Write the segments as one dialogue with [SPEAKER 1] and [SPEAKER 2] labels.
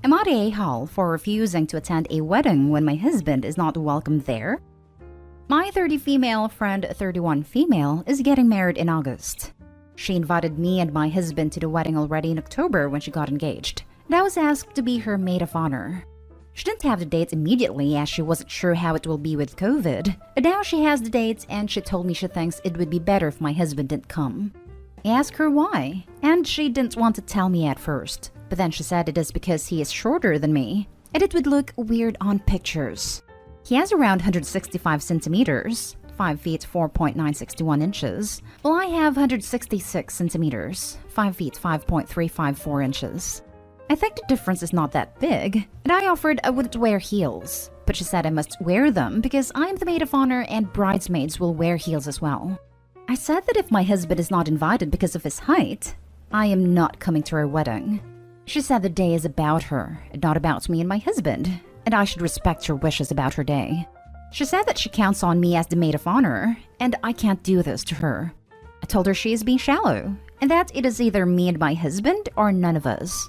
[SPEAKER 1] Am I the a-hole for refusing to attend a wedding when my husband is not welcome there? My 30 female friend 31 female is getting married in August. She invited me and my husband to the wedding already in October when she got engaged, and I was asked to be her maid of honor. She didn't have the dates immediately as she wasn't sure how it will be with COVID, but now she has the dates and she told me she thinks it would be better if my husband didn't come. I asked her why, and she didn't want to tell me at first, but then she said it is because he is shorter than me, and it would look weird on pictures. He has around 165 centimeters, 5 feet 4.961 inches, while I have 166 centimeters, 5 feet 5.354 inches. I think the difference is not that big, and I offered I wouldn't wear heels, but she said I must wear them because I'm the maid of honor and bridesmaids will wear heels as well. I said that if my husband is not invited because of his height, I am not coming to her wedding. She said the day is about her, and not about me and my husband, and I should respect her wishes about her day. She said that she counts on me as the maid of honor, and I can't do this to her. I told her she is being shallow, and that it is either me and my husband or none of us.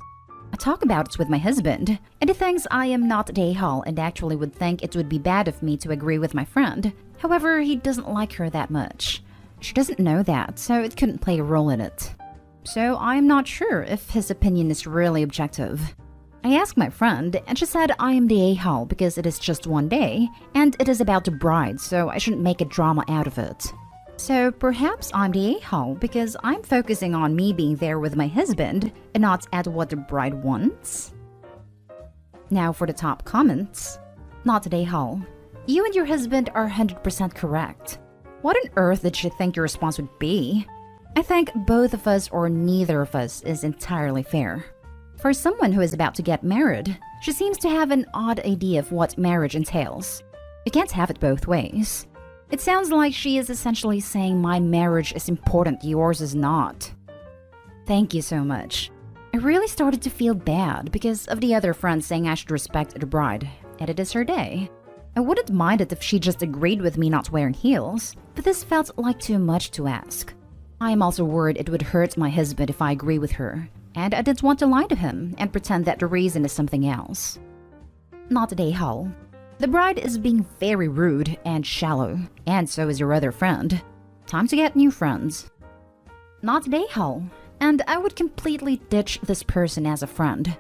[SPEAKER 1] I talk about it with my husband, and he thinks I am not the a-hole and actually would think it would be bad of me to agree with my friend. However, he doesn't like her that much. She doesn't know that, so it couldn't play a role in it. So I am not sure if his opinion is really objective. I asked my friend, and she said I am the a-hole because it is just one day, and it is about the bride, so I shouldn't make a drama out of it. So perhaps I'm the a-hole because I'm focusing on me being there with my husband and not at what the bride wants? Now for the top comments. Not the a-hole. You and your husband are 100% correct. What on earth did she think your response would be? I think both of us or neither of us is entirely fair. For someone who is about to get married, she seems to have an odd idea of what marriage entails. You can't have it both ways. It sounds like she is essentially saying my marriage is important, yours is not. Thank you so much. I really started to feel bad because of the other friends saying I should respect the bride, and it is her day. I wouldn't mind it if she just agreed with me not wearing heels, but this felt like too much to ask. I am also worried it would hurt my husband if I agree with her, and I didn't want to lie to him and pretend that the reason is something else. Not the a-hole. The bride is being very rude and shallow, and so is your other friend. Time to get new friends. Not the a-hole, and I would completely ditch this person as a friend.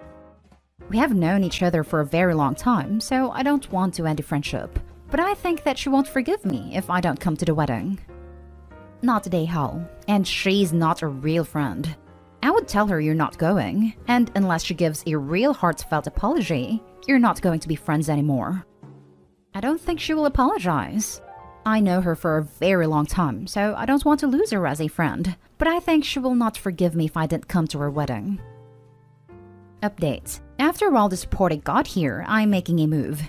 [SPEAKER 1] We have known each other for a very long time, so I don't want to end the friendship, but I think that she won't forgive me if I don't come to the wedding. Not the a-hole, and she's not a real friend. I would tell her you're not going, and unless she gives a real heartfelt apology, you're not going to be friends anymore. I don't think she will apologize. I know her for a very long time, so I don't want to lose her as a friend, but I think she will not forgive me if I didn't come to her wedding. Update. After all the support I got here, I'm making a move.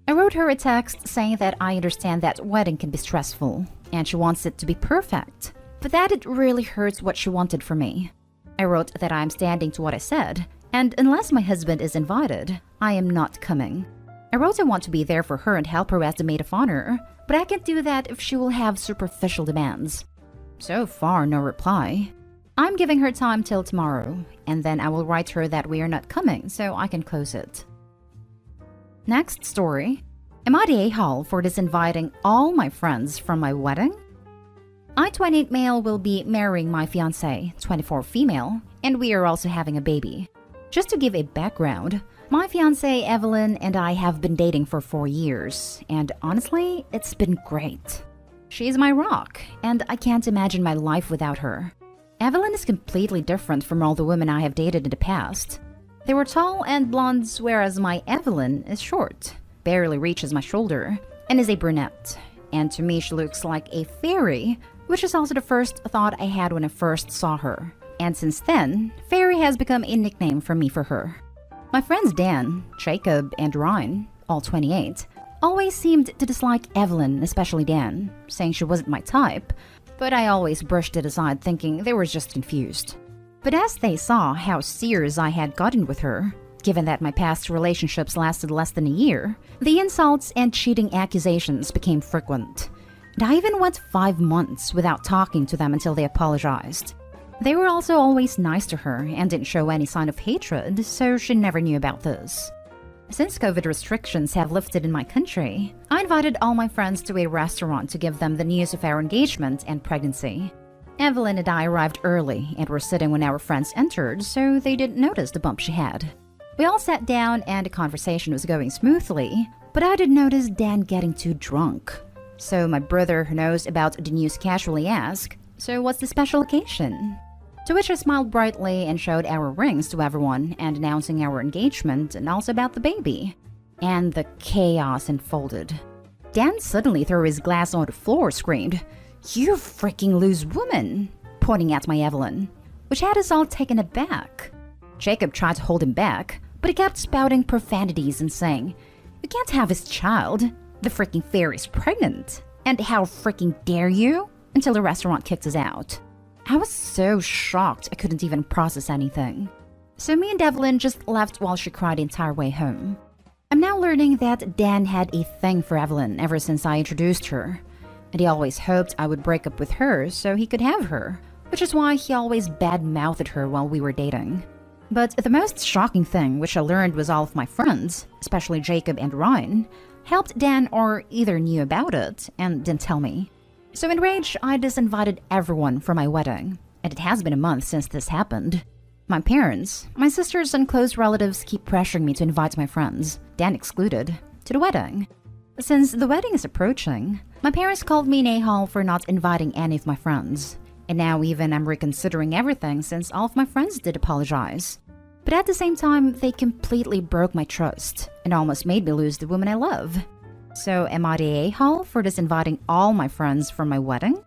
[SPEAKER 1] I wrote her a text saying that I understand that wedding can be stressful, and she wants it to be perfect, but that it really hurts what she wanted from me. I wrote that I'm standing to what I said, and unless my husband is invited, I am not coming. I wrote I want to be there for her and help her as the maid of honor, but I can't do that if she will have superficial demands. So far, no reply. I'm giving her time till tomorrow, and then I will write her that we are not coming so I can close it. Next story. Am I the a-hole for disinviting all my friends from my wedding? I, 28 male, will be marrying my fiancé, 24 female, and we are also having a baby. Just to give a background, my fiancé Evelyn and I have been dating for 4 years, and honestly, it's been great. She's my rock, and I can't imagine my life without her. Evelyn is completely different from all the women I have dated in the past. They were tall and blondes, whereas my Evelyn is short, barely reaches my shoulder, and is a brunette. And to me, she looks like a fairy, which is also the first thought I had when I first saw her. And since then, fairy has become a nickname for me for her. My friends Dan, Jacob, and Ryan, all 28, always seemed to dislike Evelyn, especially Dan, saying she wasn't my type, but I always brushed it aside thinking they were just confused. But as they saw how serious I had gotten with her, given that my past relationships lasted less than a year, the insults and cheating accusations became frequent. And I even went 5 months without talking to them until they apologized. They were also always nice to her and didn't show any sign of hatred, so she never knew about this. Since COVID restrictions have lifted in my country, I invited all my friends to a restaurant to give them the news of our engagement and pregnancy. Evelyn and I arrived early and were sitting when our friends entered, so they didn't notice the bump she had. We all sat down and the conversation was going smoothly, but I did notice Dan getting too drunk. So my brother, who knows about the news, casually asked, "So what's the special occasion?" To which I smiled brightly and showed our rings to everyone and announcing our engagement and also about the baby. And the chaos unfolded. Dan suddenly threw his glass on the floor, screamed, "You freaking loose woman!" pointing at my Evelyn, which had us all taken aback. Jacob tried to hold him back, but he kept spouting profanities and saying, "You can't have his child. The freaking fairy's pregnant. And how freaking dare you?" until the restaurant kicked us out. I was so shocked I couldn't even process anything. So me and Evelyn just left while she cried the entire way home. I'm now learning that Dan had a thing for Evelyn ever since I introduced her. And he always hoped I would break up with her so he could have her, which is why he always bad-mouthed her while we were dating. But the most shocking thing which I learned was all of my friends, especially Jacob and Ryan, helped Dan or either knew about it and didn't tell me. So enraged, I disinvited everyone for my wedding, and it has been a month since this happened. My parents, my sisters, and close relatives keep pressuring me to invite my friends, Dan excluded, to the wedding. Since the wedding is approaching, my parents called me an a-hole for not inviting any of my friends. And now even I'm reconsidering everything since all of my friends did apologize. But at the same time, they completely broke my trust and almost made me lose the woman I love. So am I the a-hole for disinviting all my friends from my wedding?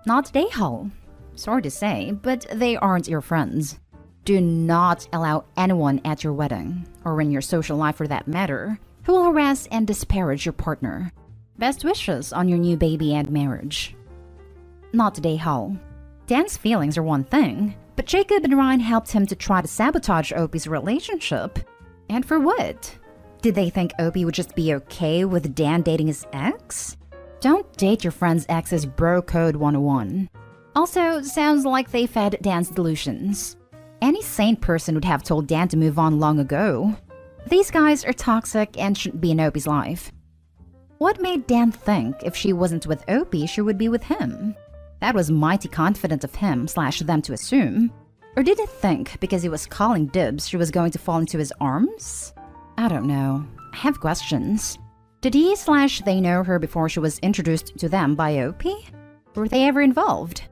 [SPEAKER 1] Not the a-hole. Sorry to say, but they aren't your friends. Do not allow anyone at your wedding, or in your social life for that matter, who will harass and disparage your partner. Best wishes on your new baby and marriage. Not the a-hole. Dan's feelings are one thing, but Jacob and Ryan helped him to try to sabotage Opie's relationship. And for what? Did they think Opie would just be okay with Dan dating his ex? Don't date your friend's ex's bro code 101. Also, sounds like they fed Dan's delusions. Any sane person would have told Dan to move on long ago. These guys are toxic and shouldn't be in Opie's life. What made Dan think if she wasn't with Opie, she would be with him? That was mighty confident of him/them to assume. Or did he think because he was calling dibs she was going to fall into his arms? I don't know. I have questions. Did he/they know her before she was introduced to them by Opie? Were they ever involved?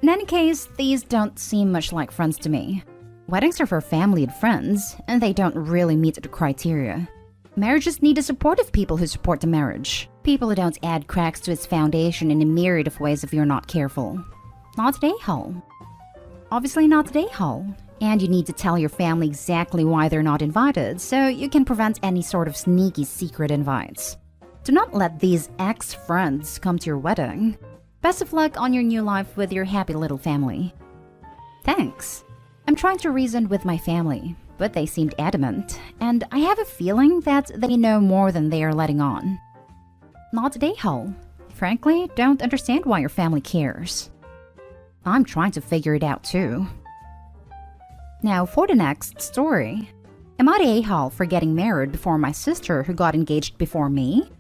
[SPEAKER 1] In any case, these don't seem much like friends to me. Weddings are for family and friends, and they don't really meet the criteria. Marriages need the support of people who support the marriage. People who don't add cracks to its foundation in a myriad of ways if you're not careful. Not the a-hole. Obviously not the a-hole. And you need to tell your family exactly why they're not invited, so you can prevent any sort of sneaky secret invites. Do not let these ex-friends come to your wedding. Best of luck on your new life with your happy little family. Thanks. I'm trying to reason with my family, but they seemed adamant, and I have a feeling that they know more than they are letting on. Not the a-hole. Frankly, don't understand why your family cares. I'm trying to figure it out too. Now for the next story. Am I the a-hole for getting married before my sister who got engaged before me?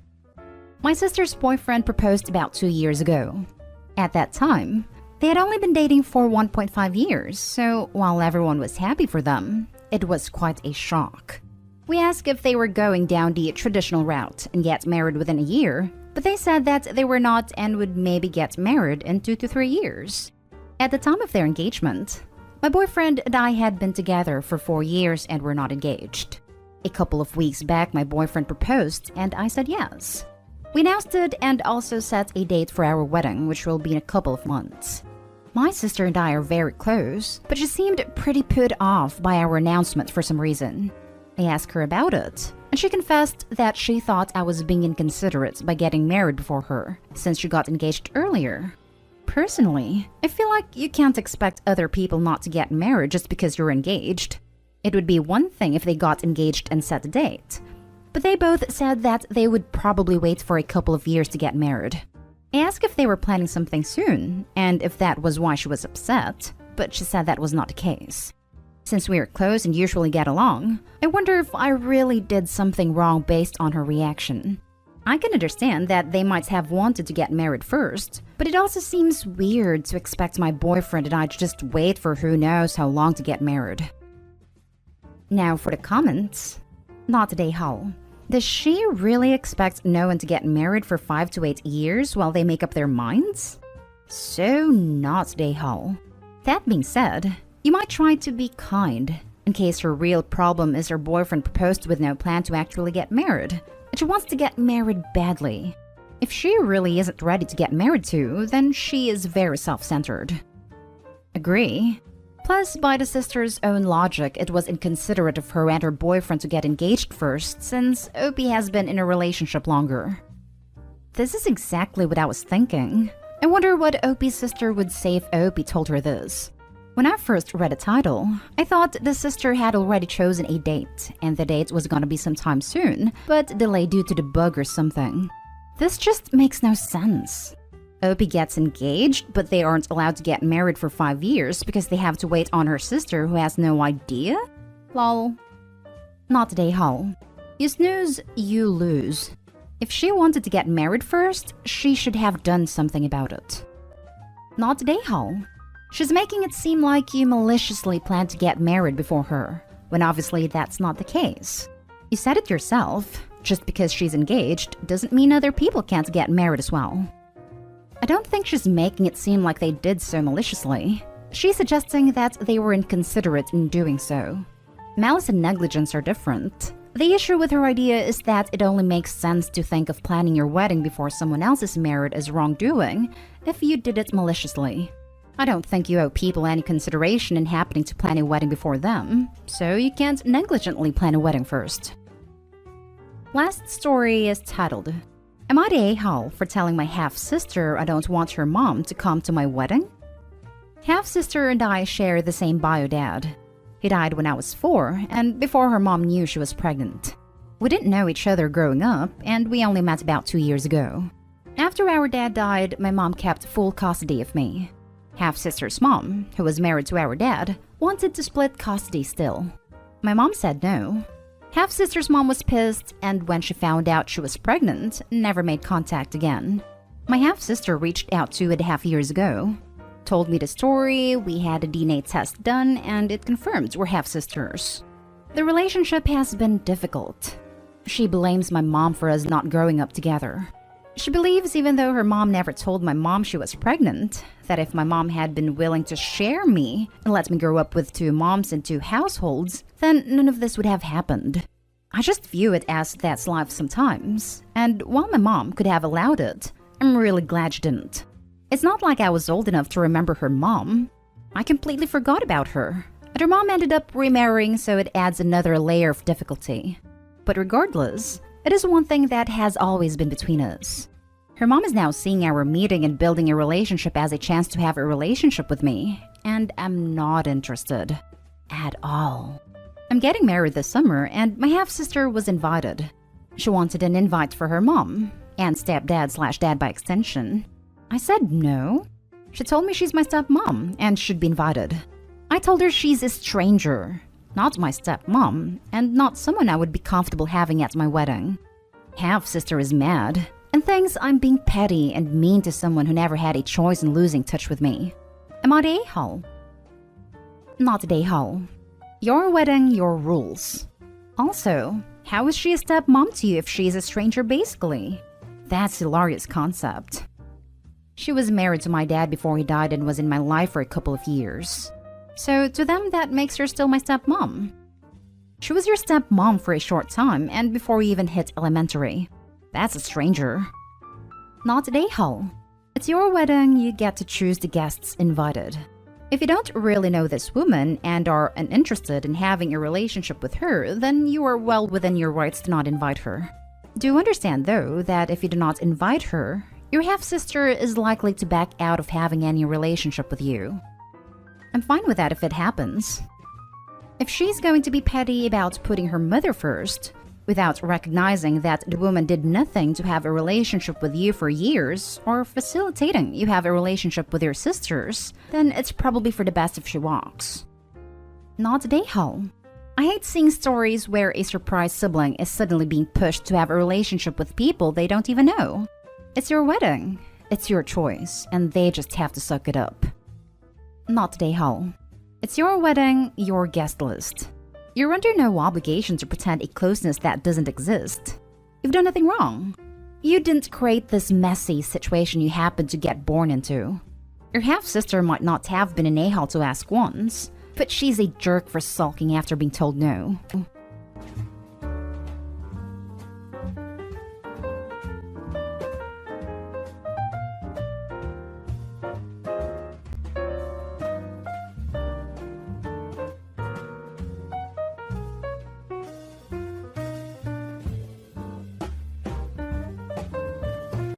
[SPEAKER 1] My sister's boyfriend proposed about 2 years ago. At that time, they had only been dating for 1.5 years, so while everyone was happy for them, it was quite a shock. We asked if they were going down the traditional route and get married within a year, but they said that they were not and would maybe get married in 2 to 3 years. At the time of their engagement, my boyfriend and I had been together for 4 years and were not engaged. A couple of weeks back, my boyfriend proposed and I said yes. We announced it and also set a date for our wedding, which will be in a couple of months. My sister and I are very close, but she seemed pretty put off by our announcement for some reason. I asked her about it, and she confessed that she thought I was being inconsiderate by getting married before her, since she got engaged earlier. Personally, I feel like you can't expect other people not to get married just because you're engaged. It would be one thing if they got engaged and set a date, but they both said that they would probably wait for a couple of years to get married. I asked if they were planning something soon, and if that was why she was upset, but she said that was not the case. Since we are close and usually get along, I wonder if I really did something wrong based on her reaction. I can understand that they might have wanted to get married first, but it also seems weird to expect my boyfriend and I to just wait for who knows how long to get married. Now for the comments. Not today, Hal. Does she really expect no one to get married for 5 to 8 years while they make up their minds? So not today, Hal. That being said, you might try to be kind, in case her real problem is her boyfriend proposed with no plan to actually get married, and she wants to get married badly. If she really isn't ready to get married to, then she is very self-centered. Agree. Plus, by the sister's own logic, it was inconsiderate of her and her boyfriend to get engaged first, since Opie has been in a relationship longer. This is exactly what I was thinking. I wonder what Opie's sister would say if Opie told her this. When I first read the title, I thought the sister had already chosen a date, and the date was gonna be sometime soon, but delayed due to the bug or something. This just makes no sense. Opie gets engaged, but they aren't allowed to get married for 5 years because they have to wait on her sister who has no idea? Lol. Not today, Hal. You snooze, you lose. If she wanted to get married first, she should have done something about it. Not today, Hal. She's making it seem like you maliciously planned to get married before her, when obviously that's not the case. You said it yourself. Just because she's engaged doesn't mean other people can't get married as well. I don't think she's making it seem like they did so maliciously. She's suggesting that they were inconsiderate in doing so. Malice and negligence are different. The issue with her idea is that it only makes sense to think of planning your wedding before someone else is married as wrongdoing if you did it maliciously. I don't think you owe people any consideration in happening to plan a wedding before them, so you can't negligently plan a wedding first. Last story is titled, Am I the a-hole for telling my half-sister I don't want her mom to come to my wedding? Half-sister and I share the same bio dad. He died when I was 4, and before her mom knew she was pregnant. We didn't know each other growing up, and we only met about 2 years ago. After our dad died, my mom kept full custody of me. Half-sister's mom, who was married to our dad, wanted to split custody still. My mom said no. Half-sister's mom was pissed, and when she found out she was pregnant, never made contact again. My half-sister reached out 2.5 years ago. Told me the story, we had a DNA test done, and it confirmed we're half-sisters. The relationship has been difficult. She blames my mom for us not growing up together. She believes, even though her mom never told my mom she was pregnant, that if my mom had been willing to share me and let me grow up with 2 moms and 2 households, then none of this would have happened. I just view it as that's life sometimes, and while my mom could have allowed it, I'm really glad she didn't. It's not like I was old enough to remember her mom. I completely forgot about her, and her mom ended up remarrying, so it adds another layer of difficulty. But regardless, it is one thing that has always been between us. Her mom is now seeing our meeting and building a relationship as a chance to have a relationship with me, and I'm not interested. At all. I'm getting married this summer, and my half-sister was invited. She wanted an invite for her mom, and stepdad/dad by extension. I said no. She told me she's my stepmom and should be invited. I told her she's a stranger, not my stepmom, and not someone I would be comfortable having at my wedding. Half-sister is mad, and thinks I'm being petty and mean to someone who never had a choice in losing touch with me. Am I the a-hole? Not the a-hole. Your wedding, your rules. Also, how is she a stepmom to you if she's a stranger basically? That's a hilarious concept. She was married to my dad before he died and was in my life for a couple of years. So to them, that makes her still my stepmom. She was your stepmom for a short time and before you even hit elementary. That's a stranger. Not the a-hole. It's your wedding, you get to choose the guests invited. If you don't really know this woman and are uninterested in having a relationship with her, then you are well within your rights to not invite her. Do understand though that if you do not invite her, your half-sister is likely to back out of having any relationship with you. I'm fine with that if it happens. If she's going to be petty about putting her mother first, without recognizing that the woman did nothing to have a relationship with you for years, or facilitating you have a relationship with your sisters, then it's probably for the best if she walks. Not today, Hal. I hate seeing stories where a surprise sibling is suddenly being pushed to have a relationship with people they don't even know. It's your wedding. It's your choice, and they just have to suck it up. Not today, Hal. It's your wedding, your guest list. You're under no obligation to pretend a closeness that doesn't exist. You've done nothing wrong. You didn't create this messy situation you happened to get born into. Your half-sister might not have been an a-hole to ask once, but she's a jerk for sulking after being told no.